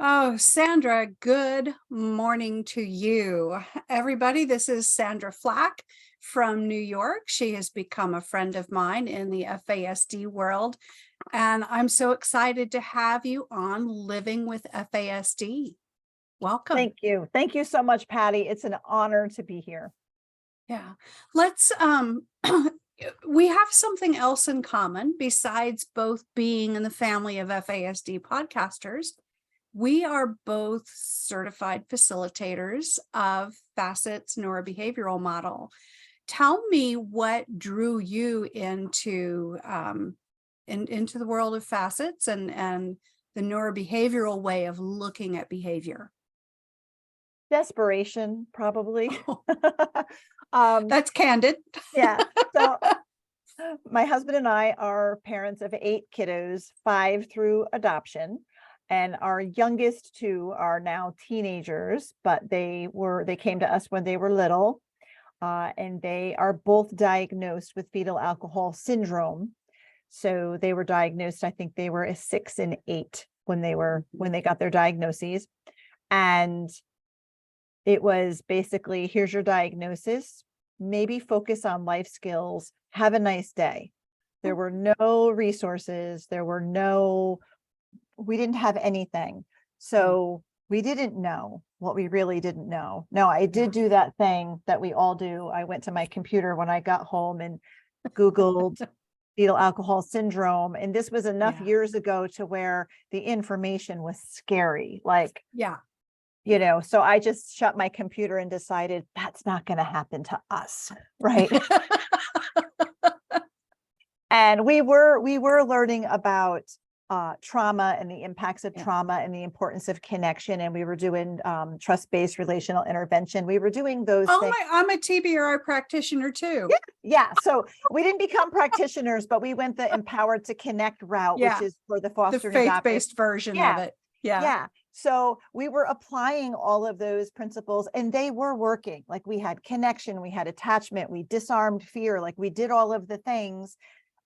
Oh, Sandra, good morning to you. Everybody, this is Sandra Flach from New York. She has become a friend of mine in the FASD world, and I'm so excited to have you on Living with FASD. Welcome. Thank you. Thank you so much, Patty. It's an honor to be here. Yeah, let's we have something else in common besides both being in the family of FASD podcasters. We are both certified facilitators of FASCETS Neurobehavioral Model. Tell me what drew you into into the world of FASCETS and the neurobehavioral way of looking at behavior. Desperation, probably. That's candid. Yeah. So my husband and I are parents of 8 kiddos, 5 through adoption. And our youngest 2 are now teenagers, but they came to us when they were little. And they are both diagnosed with fetal alcohol syndrome. So they were diagnosed, I think they were 6 and 8 when they got their diagnoses. And it was basically, here's your diagnosis, maybe focus on life skills, have a nice day. There were no resources, we didn't have anything. So we didn't know what we really didn't know. Now, I did do that thing that we all do. I went to my computer when I got home and Googled fetal alcohol syndrome. And this was enough years ago to where the information was scary. Like, so I just shut my computer and decided that's not going to happen to us. Right. And we were learning about trauma and the impacts of trauma and the importance of connection. And we were doing trust-based relational intervention. We were doing those things. I'm a TBRI practitioner too. Yeah. So we didn't become practitioners, but we went the Empowered to Connect route, which is for the foster and adoptive. Faith-based version of it. Yeah. So we were applying all of those principles and they were working. Like we had connection, we had attachment, we disarmed fear, like we did all of the things.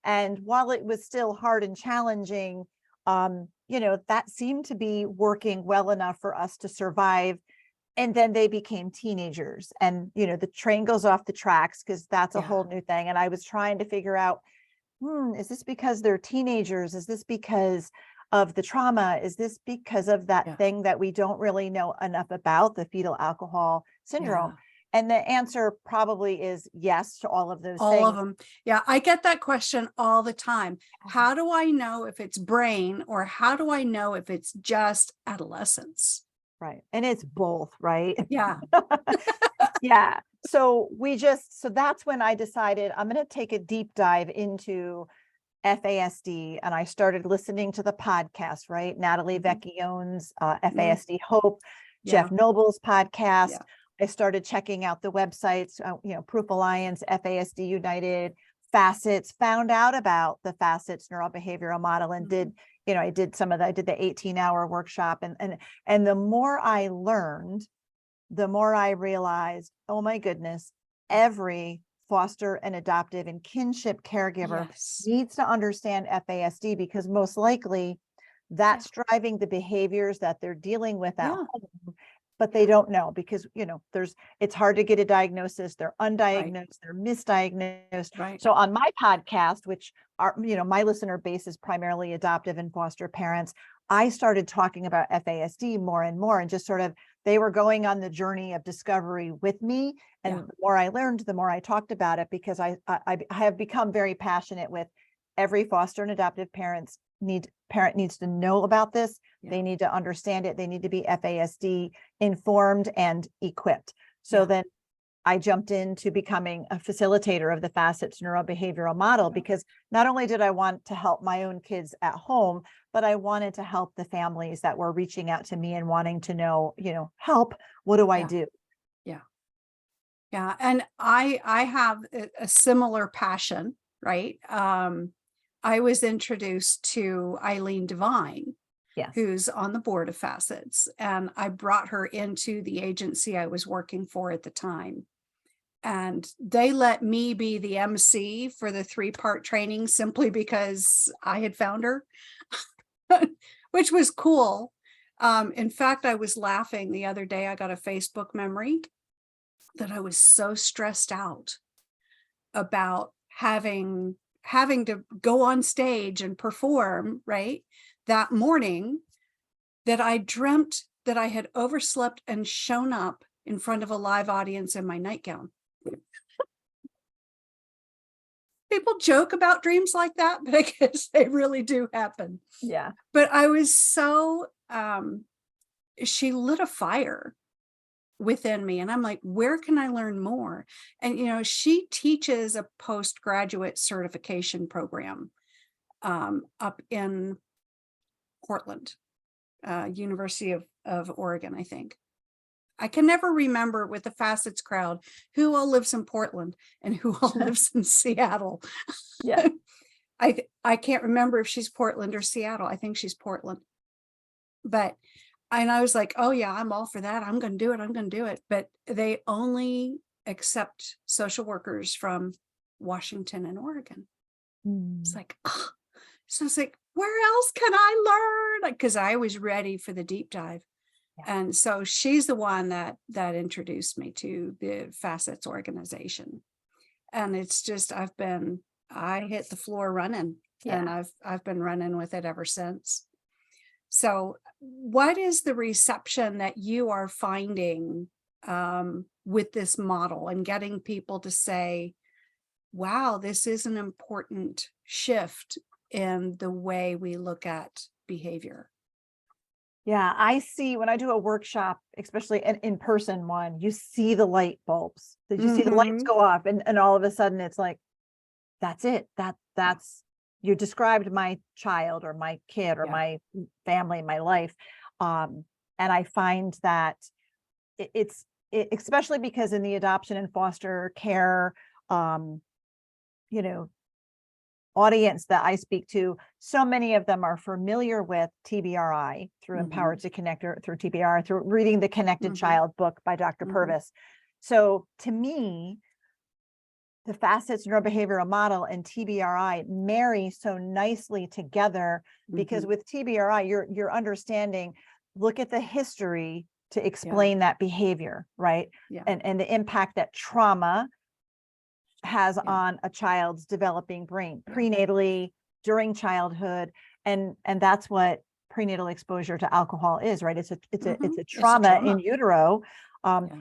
And while it was still hard and challenging, that seemed to be working well enough for us to survive. And then they became teenagers and, the train goes off the tracks because that's a whole new thing. And I was trying to figure out, is this because they're teenagers? Is this because of the trauma? Is this because of that thing that we don't really know enough about, the fetal alcohol syndrome? And the answer probably is yes to all of those things. All of them. Yeah, I get that question all the time. How do I know if it's brain or how do I know if it's just adolescence? Right. And it's both, right? Yeah. Yeah. So that's when I decided I'm going to take a deep dive into FASD. And I started listening to the podcast, right? Natalie Vecchione's FASD Hope, Jeff Noble's podcast. I started checking out the websites, Proof Alliance, FASD United, FASCETS, found out about the FASCETS Neurobehavioral Model and I did the 18-hour workshop. And the more I learned, the more I realized, oh my goodness, every foster and adoptive and kinship caregiver needs to understand FASD because most likely that's driving the behaviors that they're dealing with at home. But they don't know because, it's hard to get a diagnosis. They're undiagnosed, they're misdiagnosed. So on my podcast, which are, my listener base is primarily adoptive and foster parents, I started talking about FASD more and more and just they were going on the journey of discovery with me. And the more I learned, the more I talked about it because I have become very passionate with every foster and adoptive parent needs to know about this. They need to understand it. They need to be FASD informed and equipped. So then I jumped into becoming a facilitator of the FASCETS Neurobehavioral Model because not only did I want to help my own kids at home, but I wanted to help the families that were reaching out to me and wanting to know, help, what do I do? Yeah. And I have a similar passion, right? I was introduced to Eileen Devine, who's on the board of FASCETS, and I brought her into the agency I was working for at the time. And they let me be the MC for the 3-part training simply because I had found her, which was cool. In fact, I was laughing the other day. I got a Facebook memory that I was so stressed out about having to go on stage and perform, right, that morning, that I dreamt that I had overslept and shown up in front of a live audience in my nightgown. People joke about dreams like that, but I guess they really do happen. Yeah. But I was so, she lit a fire within me, and I'm like, where can I learn more? And, she teaches a postgraduate certification program up in Portland, University of Oregon, I think. I can never remember with the FASCETS crowd who all lives in Portland and who all lives in Seattle. Yeah. I can't remember if she's Portland or Seattle. I think she's Portland. And I was like, oh yeah, I'm all for that. I'm going to do it. I'm going to do it. But they only accept social workers from Washington and Oregon. It's like, oh. So it's like, where else can I learn? Because I was ready for the deep dive. Yeah. And so she's the one that introduced me to the FASCETS organization. And it's just, I hit the floor running, and I've been running with it ever since. So what is the reception that you are finding with this model and getting people to say, wow, this is an important shift in the way we look at behavior? Yeah, I see when I do a workshop, especially an in-person one, you see the light bulbs. Did you see the lights go off? And all of a sudden it's like, that's it. That's you described my child or my kid or my family, my life. And I find that it's especially because in the adoption and foster care, audience that I speak to, so many of them are familiar with TBRI through Empowered to Connect, or through TBR, through reading the Connected Child book by Dr. Purvis. So to me, the FASCETS Neurobehavioral Model and TBRI marry so nicely together, because with TBRI, you're understanding, look at the history to explain that behavior, right? And the impact that trauma has on a child's developing brain prenatally, during childhood, and that's what prenatal exposure to alcohol is, right? It's a trauma in utero.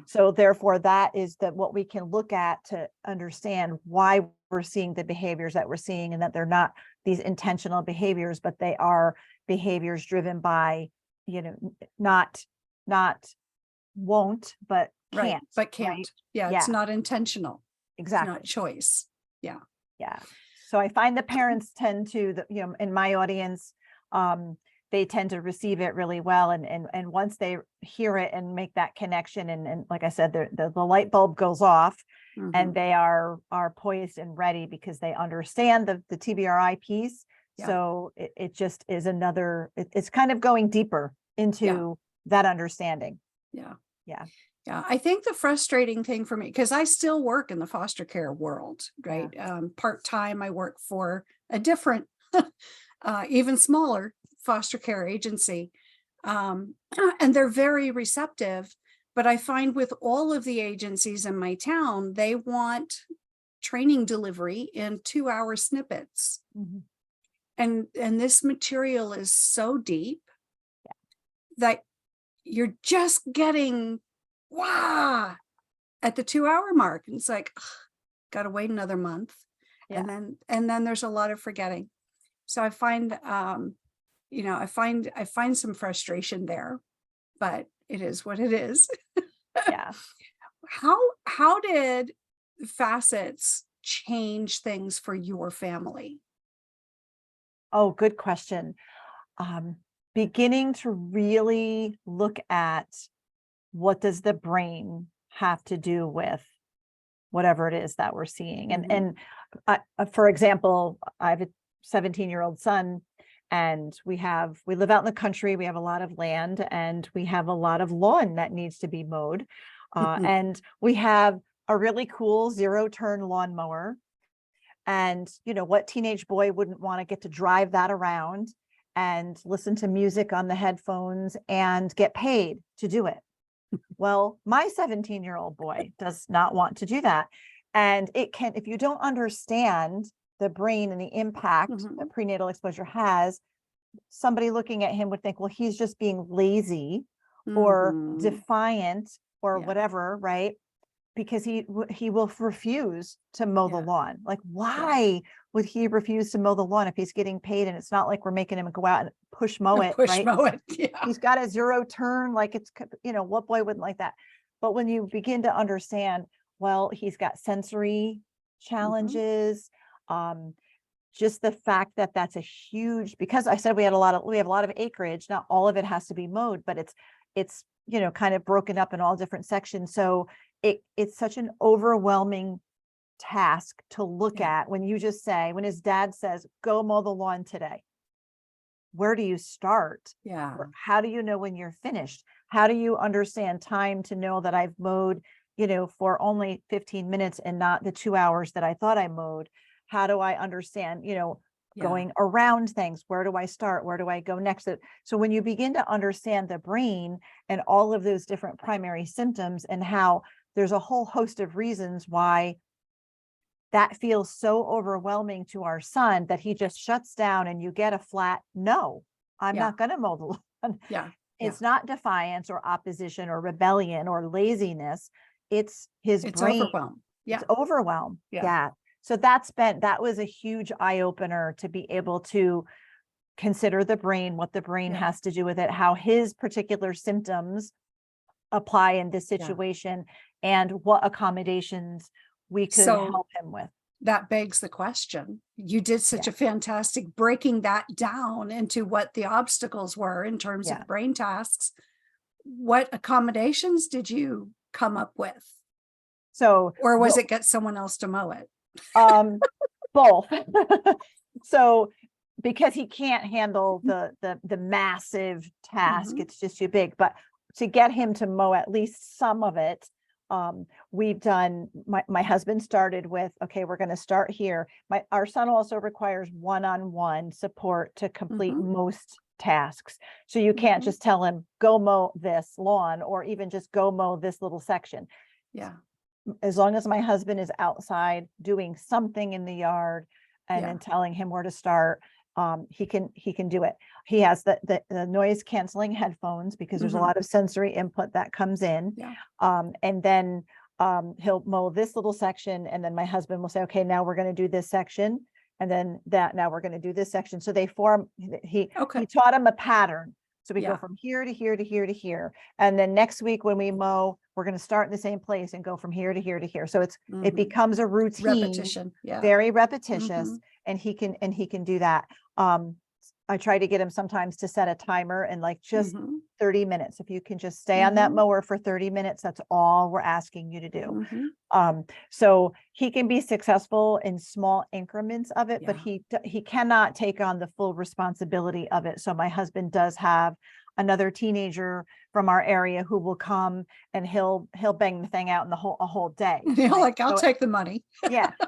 So therefore that is what we can look at to understand why we're seeing the behaviors that we're seeing, and that they're not these intentional behaviors, but they are behaviors driven by, not won't, but can't. But can't. Right? Yeah, it's not intentional. Exactly. It's not choice. Yeah. Yeah. So I find the parents tend to, in my audience, they tend to receive it really well. And once they hear it and make that connection, and like I said, the light bulb goes off, and they are poised and ready because they understand the TBRI piece. So it just is it's kind of going deeper into that understanding. Yeah. I think the frustrating thing for me, because I still work in the foster care world, right? Part-time, I work for a different, even smaller foster care agency. And they're very receptive, but I find with all of the agencies in my town, they want training delivery in 2-hour snippets. And this material is so deep that you're just getting at the 2-hour mark, and it's like, gotta wait another month. And then there's a lot of forgetting. So I find I find some frustration there, but it is what it is. How did FASCETS change things for your family? Oh, good question. Beginning to really look at, what does the brain have to do with whatever it is that we're seeing? And for example, I have a 17-year-old son, and we live out in the country. We have a lot of land, and we have a lot of lawn that needs to be mowed. And we have a really cool 0-turn lawnmower. And what teenage boy wouldn't want to get to drive that around and listen to music on the headphones and get paid to do it. Well, my 17-year-old boy does not want to do that. And it can, if you don't understand the brain and the impact that prenatal exposure has, somebody looking at him would think, well, he's just being lazy or defiant or whatever, right? Because he will refuse to mow the lawn. Like, why would he refuse to mow the lawn if he's getting paid? And it's not like we're making him go out and push mow it, Push right? mow it. Yeah. He's got a zero turn, like it's, what boy wouldn't like that? But when you begin to understand, well, he's got sensory challenges, just the fact that that's a huge, because I said we have a lot of acreage, not all of it has to be mowed, but it's kind of broken up in all different sections. So it's such an overwhelming task to look at when you just say, when his dad says, go mow the lawn today. Where do you start? Yeah. Or how do you know when you're finished? How do you understand time to know that I've mowed, for only 15 minutes and not the 2 hours that I thought I mowed? How do I understand, going around things? Where do I start? Where do I go next? So when you begin to understand the brain and all of those different primary symptoms and how there's a whole host of reasons why that feels so overwhelming to our son that he just shuts down and you get a flat, no, I'm not going to mow the lawn. Yeah. It's not defiance or opposition or rebellion or laziness. It's his brain. Overwhelm. Yeah. It's overwhelm. Yeah. So that was a huge eye opener to be able to consider the brain, what the brain has to do with it, how his particular symptoms apply in this situation, and what accommodations we could help him with. That begs the question. You did such a fantastic breaking that down into what the obstacles were in terms of brain tasks. What accommodations did you come up with? Or was it get someone else to mow it? Both. So because he can't handle the massive task, it's just too big. But to get him to mow at least some of it, we've done, my husband started with, okay, we're going to start here. Our son also requires one-on-one support to complete most tasks. So you can't just tell him, go mow this lawn, or even just go mow this little section. Yeah. As long as my husband is outside doing something in the yard and then telling him where to start, he can do it. He has the noise canceling headphones because there's a lot of sensory input that comes in. Yeah. And then he'll mow this little section, and then my husband will say, okay, now we're going to do this section. And then now we're going to do this section. So they form, he taught him a pattern. So we go from here to here to here to here. And then next week when we mow, we're going to start in the same place and go from here to here to here. So it becomes a routine, repetition, very repetitious, and he can do that. I try to get him sometimes to set a timer and like just 30 minutes. If you can just stay on that mower for 30 minutes, that's all we're asking you to do. So he can be successful in small increments of it, but he cannot take on the full responsibility of it. So my husband does have another teenager from our area who will come and he'll bang the thing out in a whole day. You're like, I'll take the money.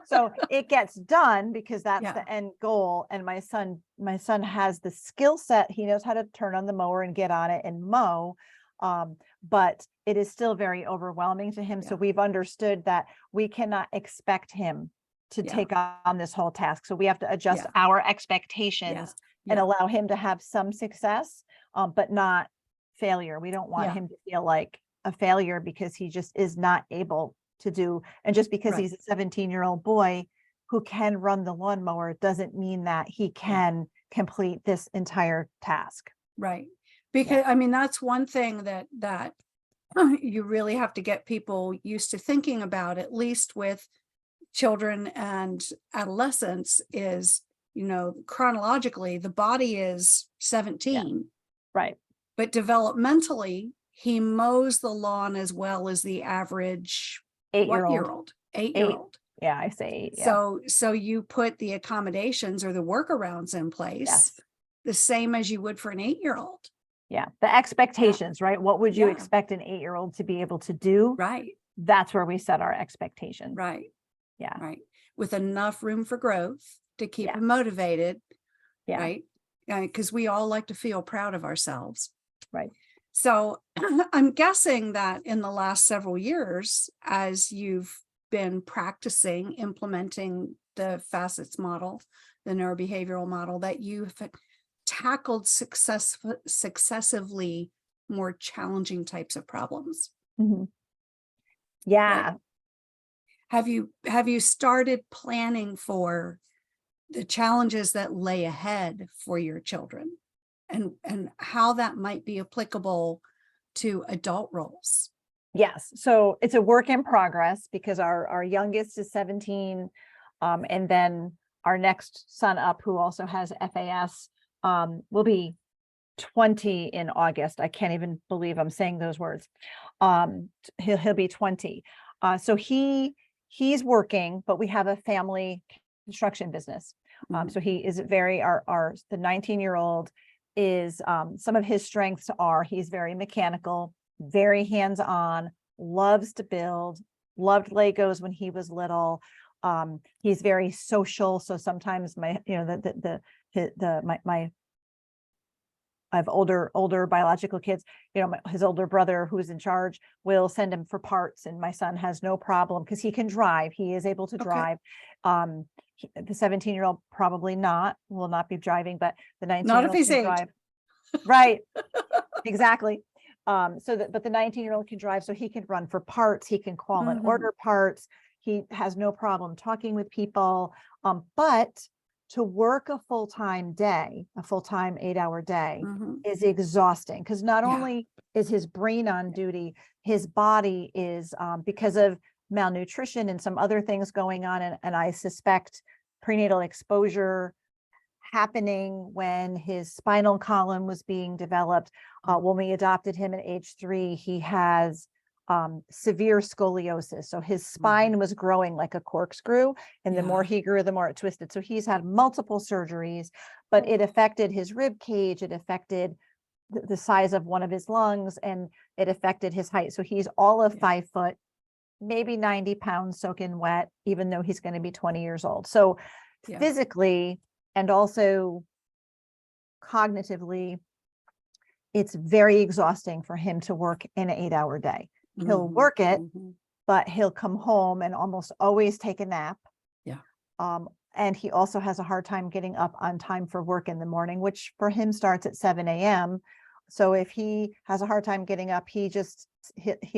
So it gets done because that's the end goal. And my son has the skill set. He knows how to turn on the mower and get on it and mow. But it is still very overwhelming to him. So we've understood that we cannot expect him to take on this whole task. So we have to adjust our expectations and allow him to have some success, but not failure. We don't want him to feel like a failure because he just is not able to do. And just because he's a 17-year-old boy who can run the lawnmower doesn't mean that he can complete this entire task. Right. Because I mean, that's one thing that you really have to get people used to thinking about, at least with children and adolescents, is, chronologically, the body is 17. Right. But developmentally, he mows the lawn as well as the average 8-year-old. 8-year-old. Yeah, I say 8. So you put the accommodations or the workarounds in place, the same as you would for an 8-year-old. Yeah. The expectations, right? What would you expect an 8-year-old to be able to do? Right. That's where we set our expectations. Right. Yeah. Right. With enough room for growth to keep him motivated. Yeah. Right. because we all like to feel proud of ourselves. Right. So I'm guessing that in the last several years, as you've been practicing implementing the FASCETS model, the neurobehavioral model, that you've tackled successively more challenging types of problems. Mhm. Yeah. Like, have you started planning for the challenges that lay ahead for your children, and how that might be applicable to adult roles? Yes. So it's a work in progress because our youngest is 17. And then our next son up, who also has FAS, will be 20 in August. I can't even believe I'm saying those words. He'll be 20. So he's working, but we have a family construction business. So he is very, the 19-year-old is, some of his strengths are he's very mechanical, very hands-on, loves to build, loved Legos when he was little. He's very social. So sometimes my I have older biological kids, his older brother who's in charge will send him for parts, and my son has no problem because he can drive. He is able to drive. The 17-year-old probably will not be driving, but the 19-year-old Not if he's can 8. drive. Right. Exactly. But the 19-year-old can drive, so he can run for parts. He can call and order parts. He has no problem talking with people. But to work a full-time day, a full-time 8-hour day is exhausting, because not only is his brain on duty, his body is, because of malnutrition and some other things going on. And I suspect prenatal exposure happening when his spinal column was being developed. When we adopted him at age 3, he has severe scoliosis. So his spine was growing like a corkscrew, and the more he grew, the more it twisted. So he's had multiple surgeries, but it affected his rib cage. It affected the size of one of his lungs, and it affected his height. So he's all of 5 foot, maybe 90 pounds soaking wet, even though he's going to be 20 years old. So physically and also cognitively, it's very exhausting for him to work an 8-hour day. He'll work it, but he'll come home and almost always take a nap. And he also has a hard time getting up on time for work in the morning, which for him starts at 7 a.m. So if he has a hard time getting up, he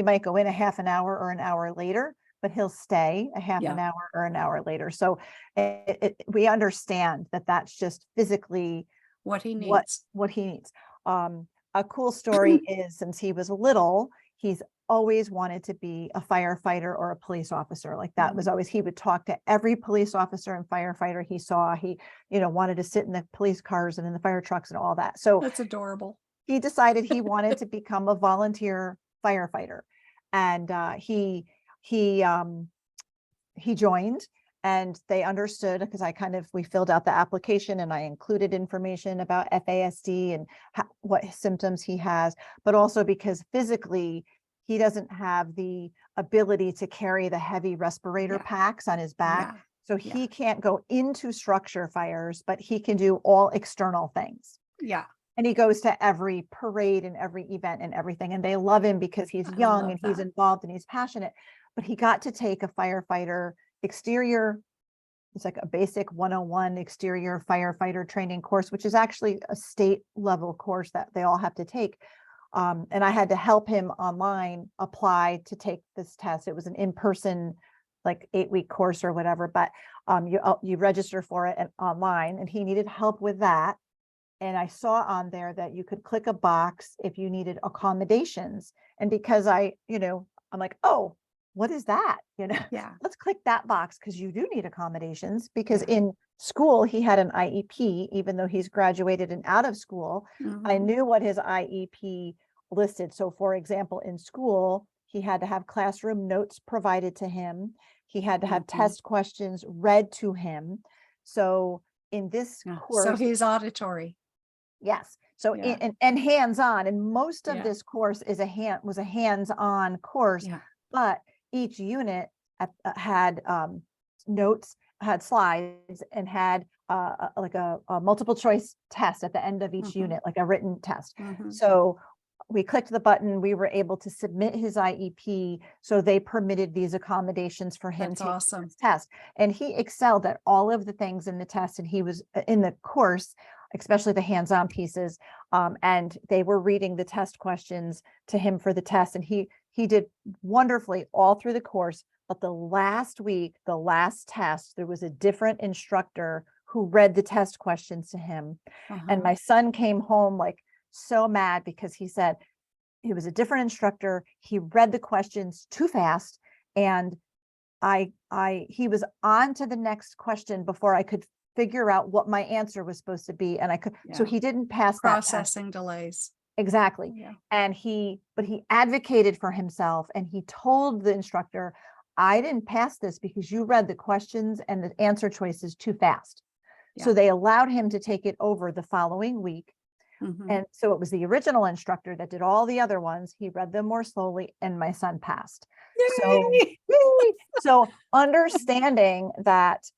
might go in a half an hour or an hour later, but he'll stay a half an hour or an hour later. So we understand that that's just physically what he needs. What he needs. A cool story is, since he was little, he's always wanted to be a firefighter or a police officer. Like that was always, he would talk to every police officer and firefighter he saw. He, wanted to sit in the police cars and in the fire trucks and all that. So that's adorable. He decided he wanted to become a volunteer firefighter, and he joined, and they understood, because we filled out the application and I included information about FASD and what symptoms he has, but also because physically he doesn't have the ability to carry the heavy respirator packs on his back. So he can't go into structure fires, but he can do all external things. And he goes to every parade and every event and everything. And they love him because he's young and he's involved and he's passionate. But he got to take a firefighter exterior. It's like a basic 101 exterior firefighter training course, which is actually a state level course that they all have to take. And I had to help him online apply to take this test. It was an in-person, like 8-week course or whatever, but you register for it online, and he needed help with that. And I saw on there that you could click a box if you needed accommodations. And because I'm like, oh, what is that? Let's click that box, because you do need accommodations, because in school he had an IEP, even though he's graduated and out of school. I knew what his IEP listed. So for example, in school, he had to have classroom notes provided to him. He had to have test questions read to him. So in this course, so he's auditory. Yes. So and hands-on, and most of this course was a hands-on course, but each unit had notes, had slides, and had like a multiple choice test at the end of each Mhm. unit, like a written test. Mhm. So we clicked the button, we were able to submit his IEP. So they permitted these accommodations for him That's to take awesome. this test. And he excelled at all of the things in the test. And he was in the course, especially the hands-on pieces. And they were reading the test questions to him for the test. And he did wonderfully all through the course. But the last week, the last test, there was a different instructor who read the test questions to him. And Uh-huh. my son came home like so mad because he said he was a different instructor. He read the questions too fast. And he was on to the next question before I could figure out what my answer was supposed to be. And so Yeah. he didn't pass that test. Processing delays. Exactly. Yeah. And but he advocated for himself and he told the instructor, I didn't pass this because you read the questions and the answer choices too fast. So Yeah. they allowed him to take it over the following week. Mhm. And so it was the original instructor that did all the other ones. He read them more slowly and my son passed. So, Yay! yay! So understanding that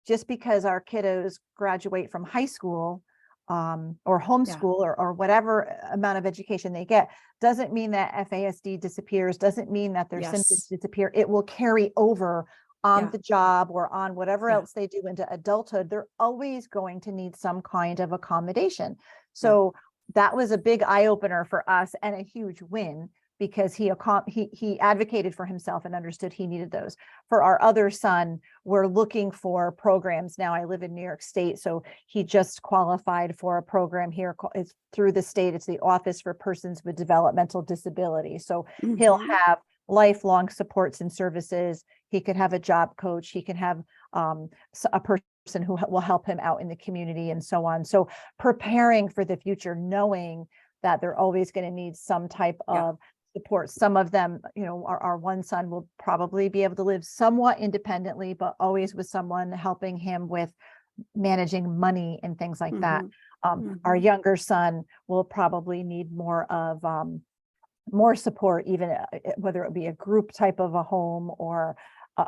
just because our kiddos graduate from high school or homeschool or whatever amount of education they get, doesn't mean that FASD disappears, doesn't mean that their symptoms Yes. disappear. It will carry over on Yeah. the job or on whatever Yeah. else they do into adulthood. They're always going to need some kind of accommodation. Yeah. So that was a big eye opener for us and a huge win because he advocated for himself and understood he needed those. For our other son, we're looking for programs. Now I live in New York State, so he just qualified for a program here. It's through the state. It's the Office for Persons with Developmental Disability. So he'll Mhm. have lifelong supports and services. He could have a job coach. He can have a person who will help him out in the community and so on. So preparing for the future, knowing that they're always going to need some type Yeah. of support. Some of them, our one son will probably be able to live somewhat independently, but always with someone helping him with managing money and things like that. Mhm. Our Mhm. younger son will probably need more support, even whether it be a group type of a home or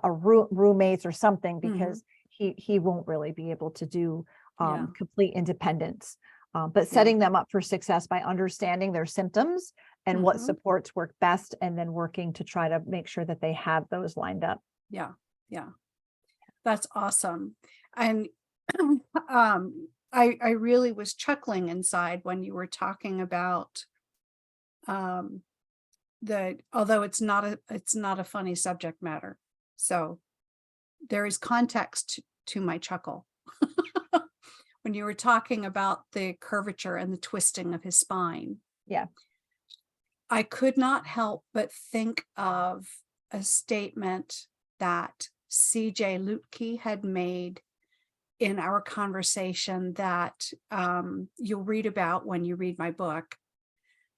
roommates or something, Mhm. because he won't really be able to do Yeah. complete independence. But Yeah. setting them up for success by understanding their symptoms and what Mhm. supports work best, and then working to try to make sure that they have those lined up. Yeah. Yeah. That's awesome. And I really was chuckling inside when you were talking about um although it's not a funny subject matter. So there is context to my chuckle. When you were talking about the curvature and the twisting of his spine. Yeah. I could not help but think of a statement that CJ Lutke had made in our conversation that you'll read about when you read my book,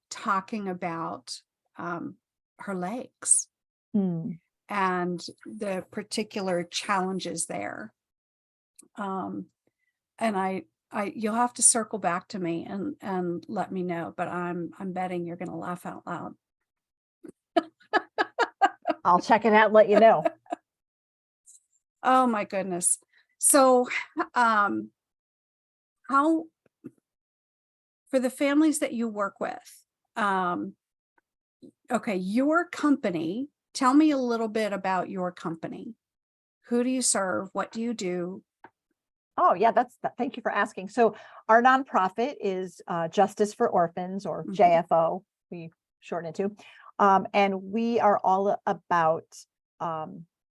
talking about her legs Hmm. and the particular challenges there. And you'll have to circle back to me and let me know, but I'm betting you're going to laugh out loud. I'll check it out, let you know. Oh my goodness. So, how, for the families that you work with, okay, your company, tell me a little bit about your company. Who do you serve? What do you do? Oh, yeah, thank you for asking. So our nonprofit is Justice for Orphans, or Mhm. JFO, we shorten it to. And we are all about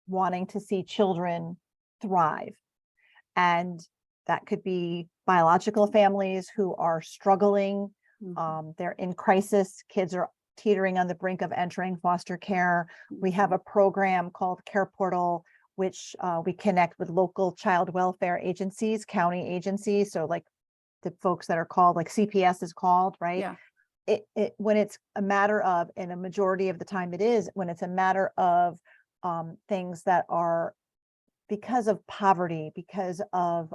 wanting to see children thrive. And that could be biological families who are struggling. Mhm. They're in crisis. Kids are teetering on the brink of entering foster care. We have a program called Care Portal, which we connect with local child welfare agencies, county agencies. So like the folks that are called, like CPS is called, right? Yeah. When it's a matter of, and a majority of the time it is, when it's a matter of things that are because of poverty, because of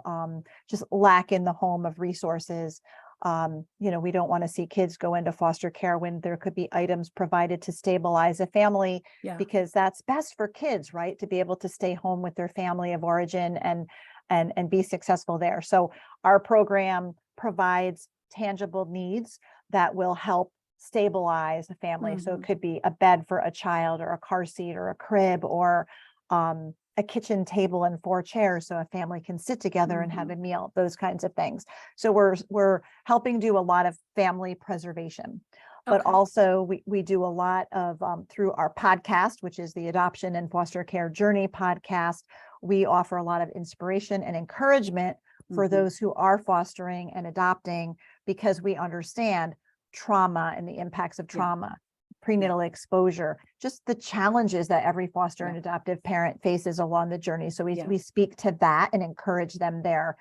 just lack in the home of resources. We don't want to see kids go into foster care when there could be items provided to stabilize a family, Yeah. because that's best for kids, right? To be able to stay home with their family of origin. And and be successful there. So our program provides tangible needs that will help stabilize the family. So it could be a bed for a child, or a car seat, or a crib, or a kitchen table and 4 chairs so a family can sit together and have a meal, those kinds of things. So we're helping do a lot of family preservation. But also we do a lot of through our podcast, which is the Adoption and Foster Care Journey podcast. We offer a lot of inspiration and encouragement for those who are fostering and adopting, because we understand trauma and the impacts of trauma, prenatal exposure, just the challenges that every foster and adoptive parent faces along the journey. So we speak to that and encourage them there.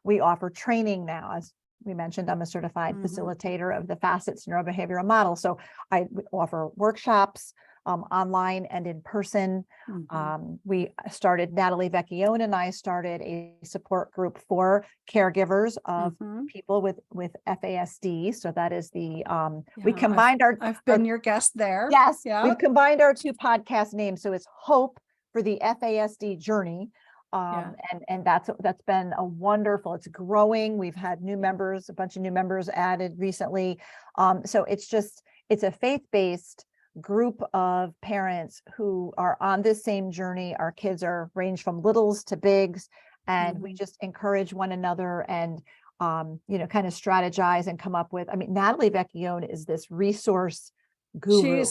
We offer training now. As we mentioned, I'm a certified facilitator of the FASCETS Neurobehavioral Model. So I offer workshops online and in person. Natalie Vecchione and I started a support group for caregivers of people with FASD. So that is the, we combined I've been your guest there. Yes, we've combined our 2 podcast names. So it's Hope for the FASD Journey. And that's been a wonderful, it's growing. We've had new members, a bunch of new members added recently. So it's a faith-based group of parents who are on this same journey. Our kids are range from littles to bigs, and we just encourage one another and, kind of strategize and come up with, Natalie Vecchione is this resource guru.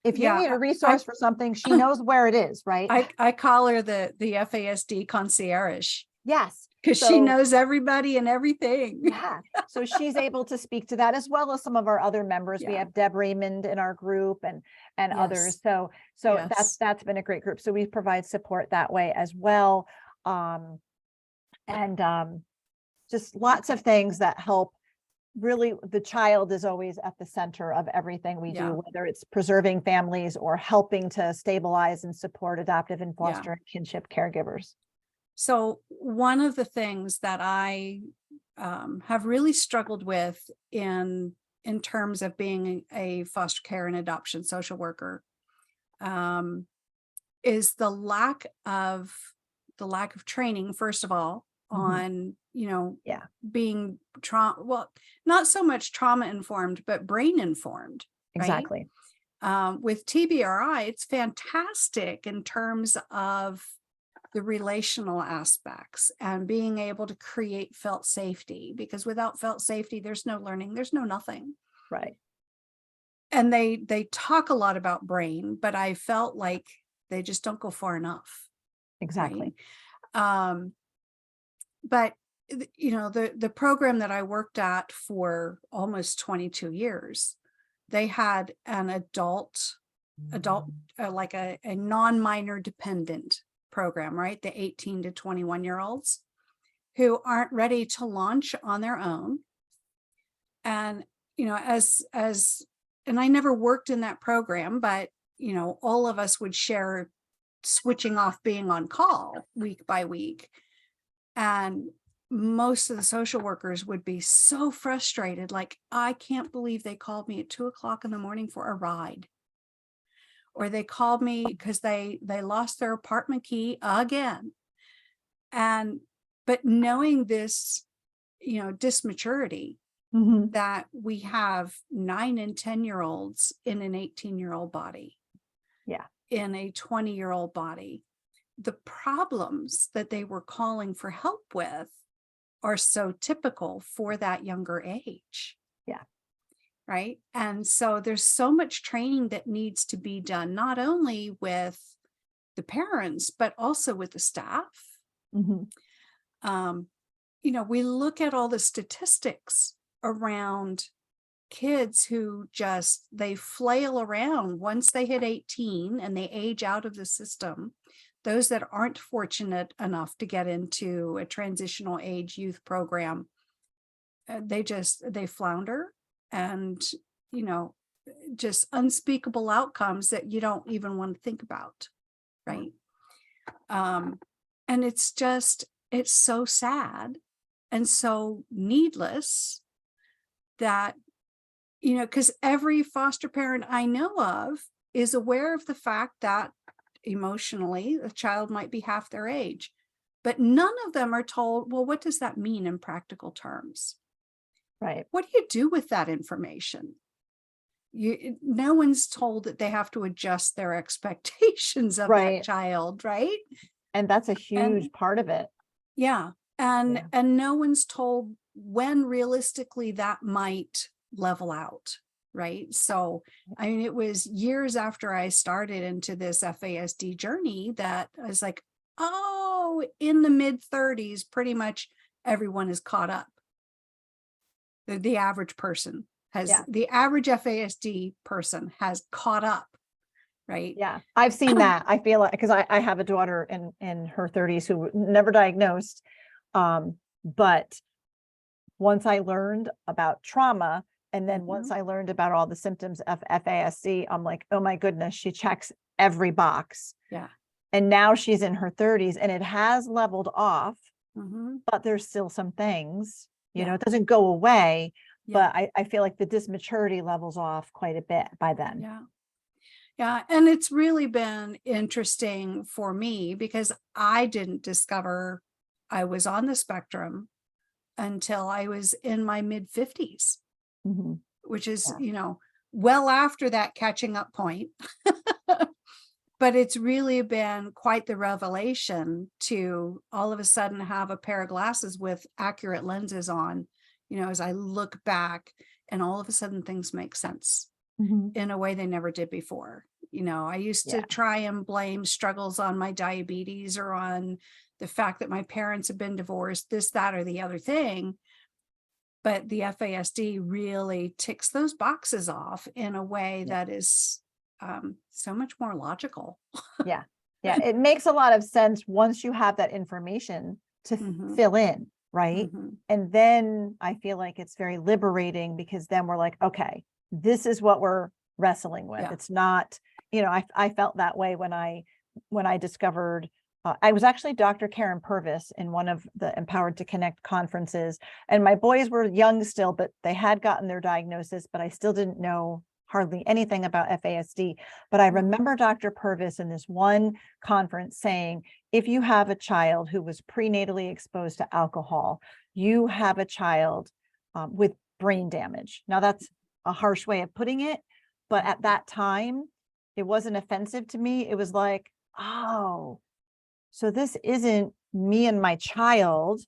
If you need a resource for something, she knows where it is, right? I call her the FASD concierge. Yes. Because she knows everybody and everything. Yeah. So she's able to speak to that, as well as some of our other members. We have Deb Raymond in our group and others. So that's been a great group. So we provide support that way as well. Just lots of things that help. Really, the child is always at the center of everything we do, whether it's preserving families or helping to stabilize and support adoptive and foster and kinship caregivers. So one of the things that I have really struggled with in terms of being a foster care and adoption social worker is the lack of training, first of all, on being not so much trauma informed, but brain informed. Exactly. Right? With TBRI, it's fantastic in terms of the relational aspects and being able to create felt safety, because without felt safety, there's no learning, there's no nothing. Right. And they talk a lot about brain, but I felt like they just don't go far enough. Exactly. Right? But the program that I worked at for almost 22 years, they had an adult like a non-minor dependent program, right? The 18 to 21-year-olds who aren't ready to launch on their own. And, and I never worked in that program, but, all of us would share switching off being on call week by week. And most of the social workers would be so frustrated. Like, I can't believe they called me at 2:00 in the morning for a ride. Or they called me because they lost their apartment key again. But knowing this, dysmaturity that we have 9 and 10-year-olds in an 18-year-old body. Yeah. In a 20-year-old body. The problems that they were calling for help with are so typical for that younger age. Yeah. Right. And so there's so much training that needs to be done, not only with the parents, but also with the staff. We look at all the statistics around kids who they flail around once they hit 18 and they age out of the system. Those that aren't fortunate enough to get into a transitional age youth program, they flounder. And, just unspeakable outcomes that you don't even want to think about. Right. And it's so sad and so needless that, because every foster parent I know of is aware of the fact that emotionally the child might be half their age, but none of them are told, well, what does that mean in practical terms? Right. What do you do with that information? No one's told that they have to adjust their expectations of that Right. child, right? And that's a And huge part of it. yeah, Yeah. and no one's told when realistically that might level out, right? So, I mean, it was years after I started into this FASD journey that I was like, oh, in the mid-30s, pretty much everyone is caught up. The average person has, Yeah. the average FASD person has caught up, right? Yeah. I've seen that. I feel like, because I have a daughter in her 30s who never diagnosed. But once I learned about trauma, and then once I learned about all the symptoms of FASD, I'm like, oh my goodness, she checks every box. Yeah. And now she's in her 30s and it has leveled off, Mhm. but there's still some things, Yeah. it doesn't go away, Yeah. but I feel like the dysmaturity levels off quite a bit by then. Yeah. Yeah. And it's really been interesting for me because I didn't discover I was on the spectrum until I was in my mid-50s, Mhm. which is, Yeah. well after that catching up point. But it's really been quite the revelation to all of a sudden have a pair of glasses with accurate lenses on, as I look back, and all of a sudden things make sense Mhm. in a way they never did before. I used to Yeah. try and blame struggles on my diabetes or on the fact that my parents have been divorced, this, that, or the other thing. But the FASD really ticks those boxes off in a way Yeah. that is so much more logical. Yeah. Yeah. It makes a lot of sense once you have that information to Mhm. fill in, right? Mhm. And then I feel like it's very liberating because then we're like, okay, this is what we're wrestling with. Yeah. It's not, I felt that way when I discovered, I was actually Dr. Karen Purvis in one of the Empowered to Connect conferences, and my boys were young still, but they had gotten their diagnosis, but I still didn't know hardly anything about FASD. But I remember Dr. Purvis in this one conference saying, if you have a child who was prenatally exposed to alcohol, you have a child with brain damage. Now that's a harsh way of putting it, but at that time, it wasn't offensive to me. It was like, oh, so this isn't me and my child.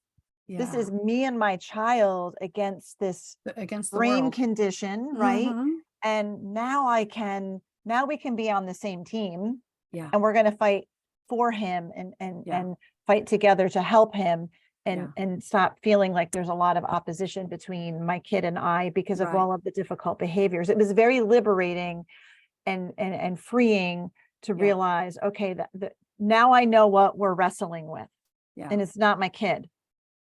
This is me and my child against this Against the brain world. condition, right? Mhm. And now we can be on the same team, Yeah. and we're going to fight for him and fight together to help him and stop feeling like there's a lot of opposition between my kid and I because of Right. all of the difficult behaviors. It was very liberating and freeing to realize, okay, that now I know what we're wrestling with, and it's not my kid.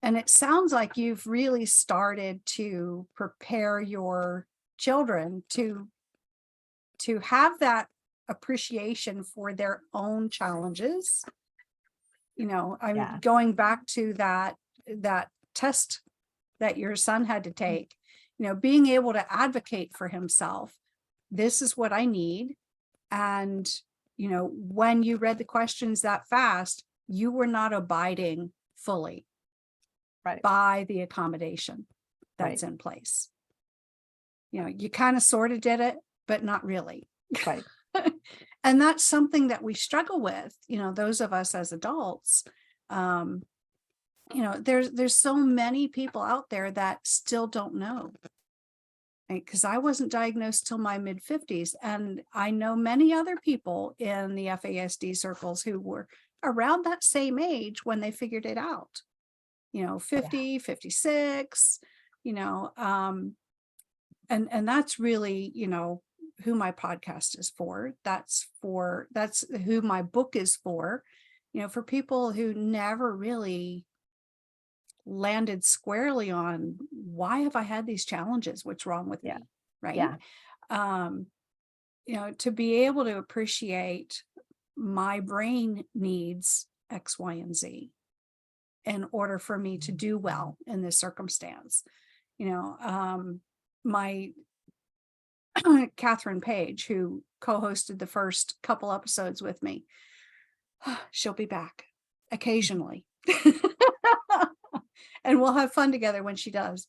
And it sounds like you've really started to prepare your children to have that appreciation for their own challenges. I'm going back to that test that your son had to take, being able to advocate for himself. This is what I need. And, when you read the questions that fast, you were not abiding fully by the accommodation that's in place. You kind of sort of did it, but not really. Right. And that's something that we struggle with, those of us as adults. There's so many people out there that still don't know. Because I wasn't diagnosed till my mid-50s. And I know many other people in the FASD circles who were around that same age when they figured it out. 50, 56, and that's really, who my podcast is for. That's who my book is for people who never really landed squarely on why have I had these challenges? What's wrong with me? Right. To be able to appreciate my brain needs X, Y, and Z in order for me to do well in this circumstance. My Catherine Page, who co-hosted the first couple episodes with me, she'll be back occasionally And we'll have fun together when she does.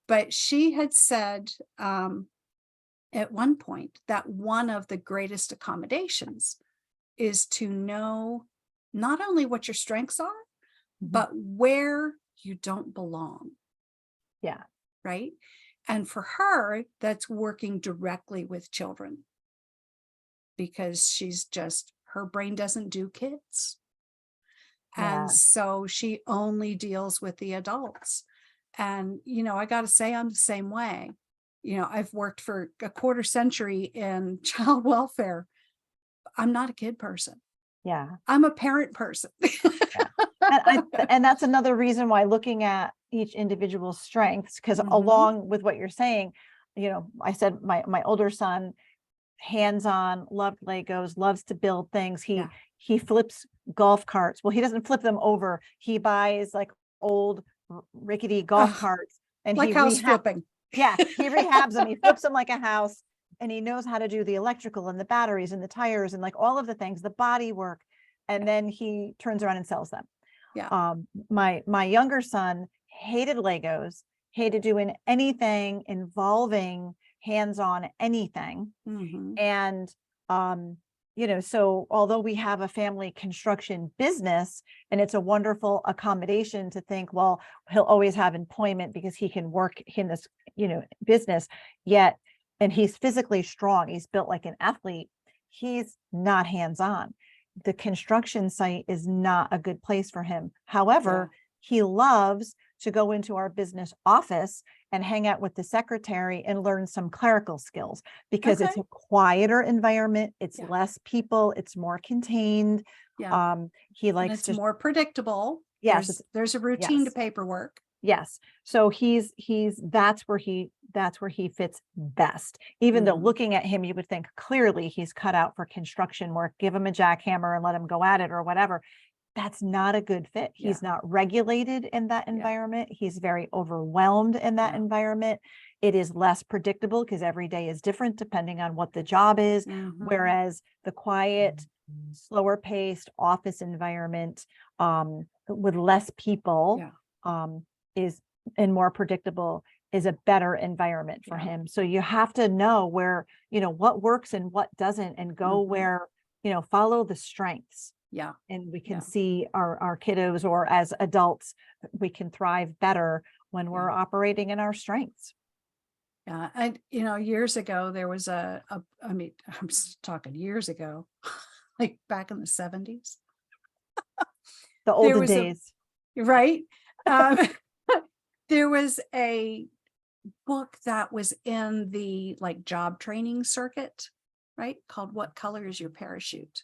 But she had said at one point that one of the greatest accommodations is to know not only what your strengths are, but where you don't belong. Yeah. Right. And for her, that's working directly with children, because she's just, her brain doesn't do kids. Yeah. And so she only deals with the adults. And, I got to say, I'm the same way. I've worked for a quarter century in child welfare. I'm not a kid person. Yeah. I'm a parent person. Yeah. And that's another reason why looking at each individual's strengths, because along with what you're saying, I said my older son, hands-on, loved Legos, loves to build things. He flips golf carts. Well, he doesn't flip them over. He buys like old rickety golf carts and like house flipping. Yeah, he rehabs them. He flips them like a house, and he knows how to do the electrical and the batteries and the tires and like all of the things, the body work. And then he turns around and sells them. Yeah. My younger son hated Legos, hated doing anything involving hands-on anything. And so although we have a family construction business and it's a wonderful accommodation to think, well, he'll always have employment because he can work in this, business, yet, and he's physically strong, he's built like an athlete, he's not hands-on. The construction site is not a good place for him. However, he loves to go into our business office and hang out with the secretary and learn some clerical skills, because it's a quieter environment. It's less people. It's more contained. He likes, and it's more predictable. Yes. There's a routine to paperwork. Yes. So that's where he fits best. Even though looking at him, you would think clearly he's cut out for construction work, give him a jackhammer and let him go at it or whatever. That's not a good fit. He's not regulated in that environment. He's very overwhelmed in that environment. It is less predictable because every day is different depending on what the job is. Whereas the quiet, slower paced office environment with less people is, and more predictable, is a better environment for him. So you have to know where, what works and what doesn't, and go where, follow the strengths. Yeah. And we can see our kiddos, or as adults, we can thrive better when we're operating in our strengths. Yeah. And, years ago, there was I mean, I'm talking years ago, like back in the 70s. The olden days. Right. There was a book that was in the like job training circuit, right? Called What Color is Your Parachute?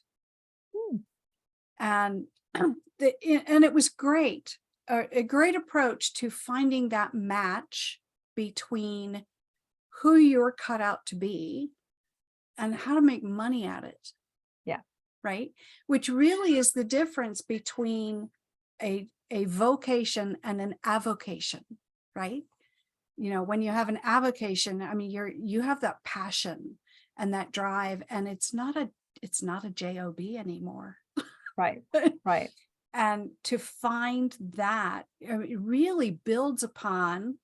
And and it was great, a great approach to finding that match between who you're cut out to be and how to make money at it. Yeah. Right. Which really is the difference between a vocation and an avocation, right? When you have an avocation, I mean, you have that passion and that drive, and it's not a job anymore. Right. Right. And to find that, it really builds upon,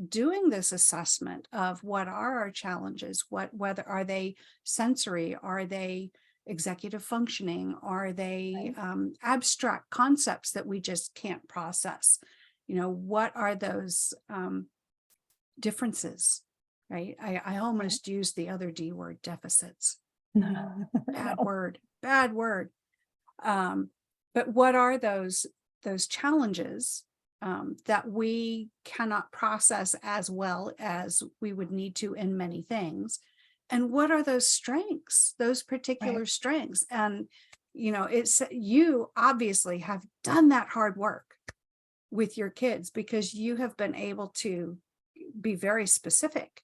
doing this assessment of what are our challenges, whether are they sensory, are they executive functioning, are they abstract concepts that we just can't process, what are those differences, right? I almost used the other D word, deficits. Bad word. But what are those challenges that we cannot process as well as we would need to in many things? And what are those strengths, those particular strengths? And, you obviously have done that hard work with your kids, because you have been able to be very specific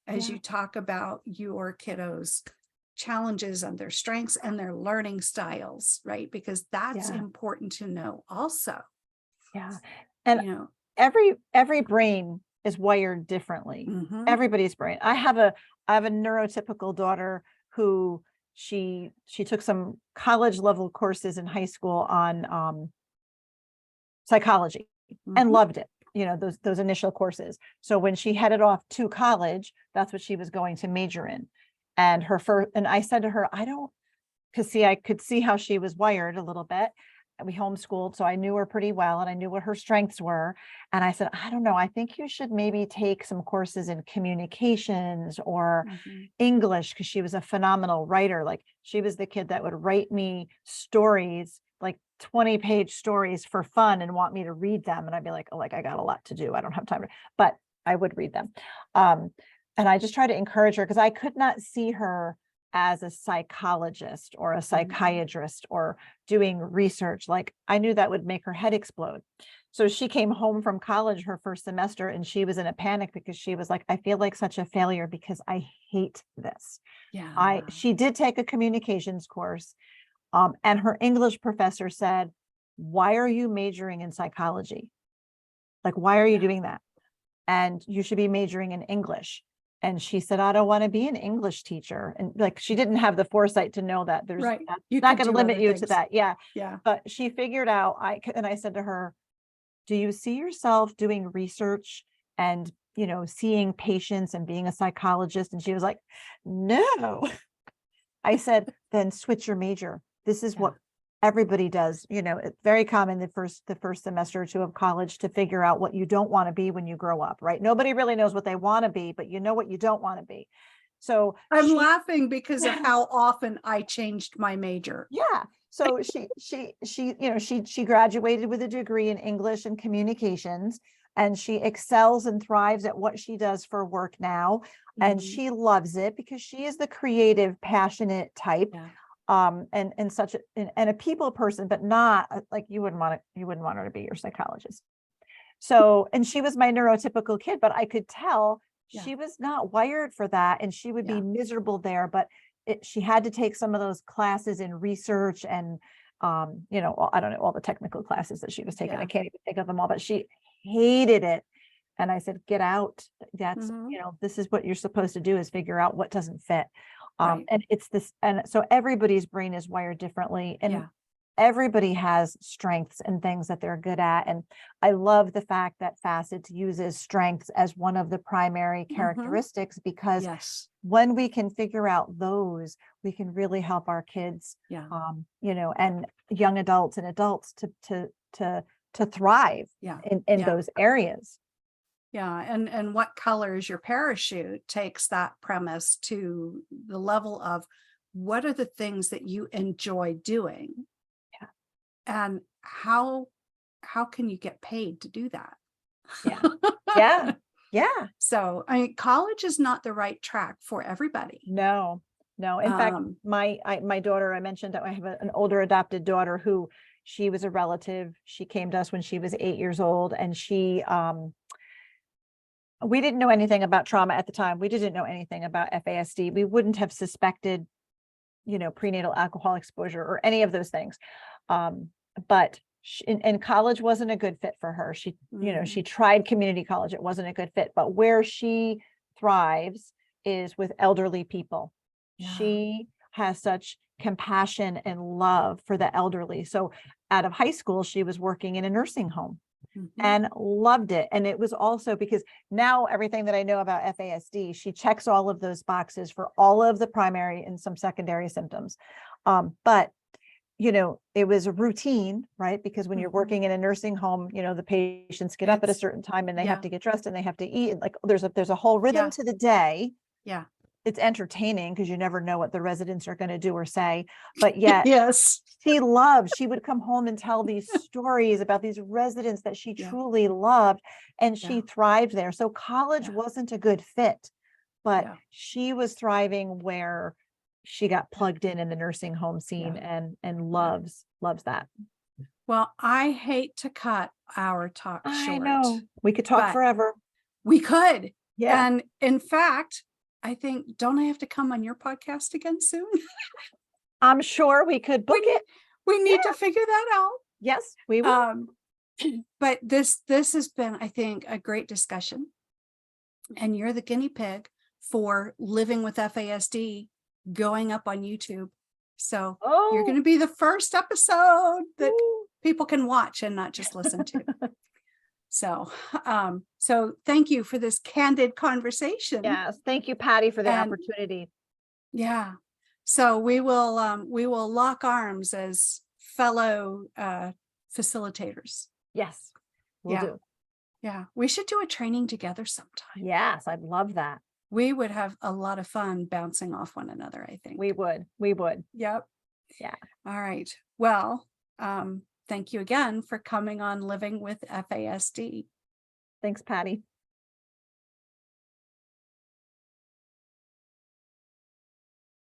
as you talk about your kiddos' challenges and their strengths and their learning styles, right? Because that's important to know also. Yeah. And every brain is wired differently. Everybody's brain. I have a neurotypical daughter who she took some college level courses in high school on psychology, and Mhm. loved it, those initial courses. So when she headed off to college, that's what she was going to major in. And I said to her, because I could see how she was wired a little bit. We homeschooled, so I knew her pretty well and I knew what her strengths were. And I said, I don't know, I think you should maybe take some courses in communications or Mhm. English, because she was a phenomenal writer. Like, she was the kid that would write me stories, like 20-page stories for fun, and want me to read them. And I'd be like, oh, like, I got a lot to do. I don't have time but I would read them. And I just try to encourage her, because I could not see her as a psychologist or a psychiatrist or doing research. Like, I knew that would make her head explode. So she came home from college her first semester, and she was in a panic because she was like, I feel like such a failure because I hate this. Yeah. She did take a communications course. And her English professor said, why are you majoring in psychology? Like, why are you doing that? And you should be majoring in English. And she said, I don't want to be an English teacher. And like, she didn't have the foresight to know that that's You not could going to do limit other you to things. that. Yeah. Yeah. But she figured out, and I said to her, do you see yourself doing research and, seeing patients and being a psychologist? And she was like, no. I said, then switch your major. This is what everybody does. It's very common the first semester or two of college to figure out what you don't want to be when you grow up, right? Nobody really knows what they want to be, but you know what you don't want to be. So I'm laughing because of how often I changed my major. yeah. So she graduated with a degree in English and communications, and she excels and thrives at what she does for work now. And Mhm. she loves it because she is the creative, passionate type. Yeah. And such a people person, but not like you wouldn't want her to be your psychologist. So, and she was my neurotypical kid, but I could tell she was not wired for that, and she would be miserable there. But she had to take some of those classes in research and, I don't know, all the technical classes that she was taking. I can't even think of them all, but she hated it. And I said, get out. That's, this is what you're supposed to do, is figure out what doesn't fit. And it's this, and so everybody's brain is wired differently, and everybody has strengths and things that they're good at. And I love the fact that FASCETS uses strengths as one of the primary characteristics, because when we can figure out those, we can really help our kids, and young adults and adults to thrive in those areas. Yeah. And what color is your parachute takes that premise to the level of what are the things that you enjoy doing? Yeah. And how can you get paid to do that? Yeah. Yeah. Yeah. So, I mean, college is not the right track for everybody. No. In fact, my daughter, I mentioned that I have an older adopted daughter who, she was a relative. She came to us when she was 8 years old, and we didn't know anything about trauma at the time. We didn't know anything about FASD. We wouldn't have suspected, prenatal alcohol exposure or any of those things. But and college wasn't a good fit for her. She, she tried community college. It wasn't a good fit, but where she thrives is with elderly people. She has such compassion and love for the elderly. So out of high school, she was working in a nursing home and loved it. And it was also because now everything that I know about FASD, she checks all of those boxes for all of the primary and some secondary symptoms. But it was a routine, right? Because when you're working in a nursing home, the patients get up at a certain time and they have to get dressed and they have to eat. And like, there's a whole rhythm to the day. Yeah. It's entertaining because you never know what the residents are going to do or say, but yet she would come home and tell these stories about these residents that she truly loved, and she thrived there. So college wasn't a good fit, but she was thriving where she got plugged in the nursing home scene and loves that. Well, I hate to cut our talk short. I know we could talk forever. We could. Yeah. And in fact, I think, don't I have to come on your podcast again soon? I'm sure we could book it. We need to figure that out. Yes, we will. But this has been, I think, a great discussion. And you're the guinea pig for living with FASD going up on YouTube. So you're going to be the first episode that people can watch and not just listen to. So, so thank you for this candid conversation. Yes. Thank you, Patty, for the And- opportunity. Yeah. So we will lock arms as fellow facilitators. Yes, we'll do. Yeah. We should do a training together sometime. Yes, I'd love that. We would have a lot of fun bouncing off one another, I think. We would. Yep. Yeah. All right. Well, thank you again for coming on Living with FASD. Thanks, Patty.